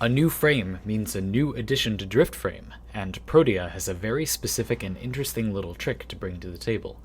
A new frame means a new addition to Driftframe, and Protea has a very specific and interesting little trick to bring to the table.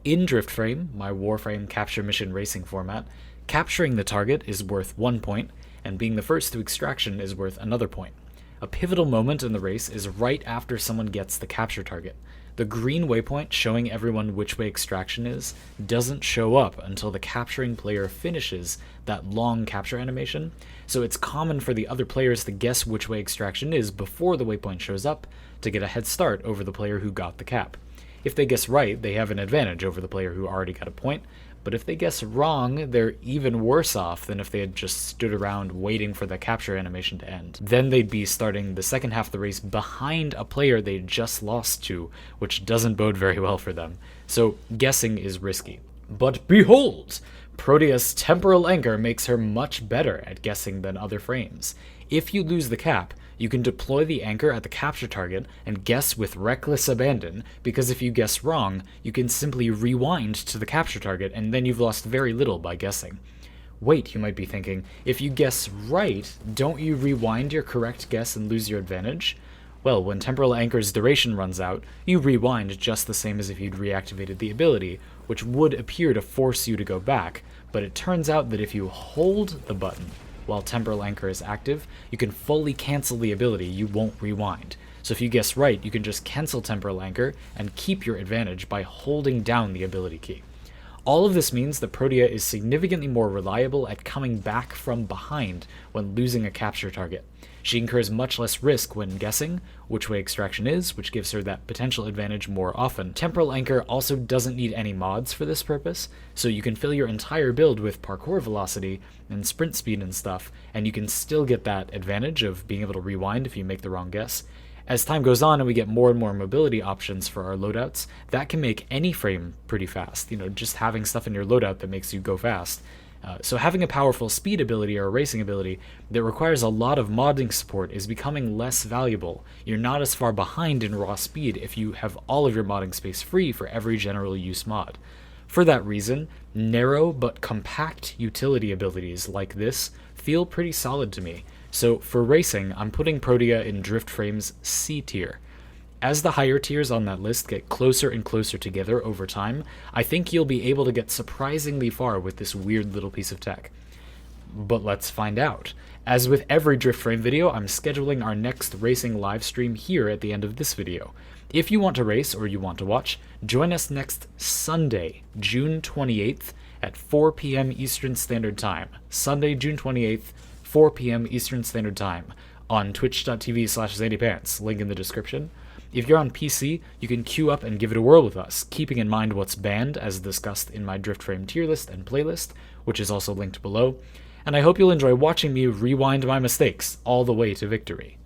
In Driftframe, my Warframe capture mission racing format, capturing the target is worth 1 point, and being the first to extraction is worth another point. A pivotal moment in the race is right after someone gets the capture target. The green waypoint showing everyone which way extraction is doesn't show up until the capturing player finishes that long capture animation, so it's common for the other players to guess which way extraction is before the waypoint shows up to get a head start over the player who got the cap. If they guess right, they have an advantage over the player who already got a point, but if they guess wrong, they're even worse off than if they had just stood around waiting for the capture animation to end. Then they'd be starting the second half of the race behind a player they just lost to, which doesn't bode very well for them. So guessing is risky. But behold! Protea's temporal anchor makes her much better at guessing than other frames. If you lose the cap, you can deploy the anchor at the capture target and guess with reckless abandon, because if you guess wrong, you can simply rewind to the capture target and then you've lost very little by guessing. Wait, you might be thinking, if you guess right, don't you rewind your correct guess and lose your advantage? Well, when Temporal Anchor's duration runs out, you rewind just the same as if you'd reactivated the ability, which would appear to force you to go back, but it turns out that if you hold the button while Temporal Anchor is active, you can fully cancel the ability, you won't rewind. So if you guess right, you can just cancel Temporal Anchor and keep your advantage by holding down the ability key. All of this means that Protea is significantly more reliable at coming back from behind when losing a capture target. She incurs much less risk when guessing which way extraction is, which gives her that potential advantage more often. Temporal Anchor also doesn't need any mods for this purpose, so you can fill your entire build with parkour velocity and sprint speed and stuff, and you can still get that advantage of being able to rewind if you make the wrong guess. As time goes on and we get more and more mobility options for our loadouts, that can make any frame pretty fast. Just having stuff in your loadout that makes you go fast. So having a powerful speed ability or a racing ability that requires a lot of modding support is becoming less valuable. You're not as far behind in raw speed if you have all of your modding space free for every general use mod. For that reason, narrow but compact utility abilities like this feel pretty solid to me. So for racing, I'm putting Protea in Driftframe's C tier. As the higher tiers on that list get closer and closer together over time, I think you'll be able to get surprisingly far with this weird little piece of tech. But let's find out. As with every Driftframe video, I'm scheduling our next racing livestream here at the end of this video. If you want to race or you want to watch, join us next Sunday, June 28th at 4 p.m. Eastern Standard Time. Sunday, June 28th, 4 p.m. Eastern Standard Time on twitch.tv/ZandyPants, link in the description. If you're on PC, you can queue up and give it a whirl with us, keeping in mind what's banned as discussed in my Driftframe tier list and playlist, which is also linked below, and I hope you'll enjoy watching me rewind my mistakes all the way to victory.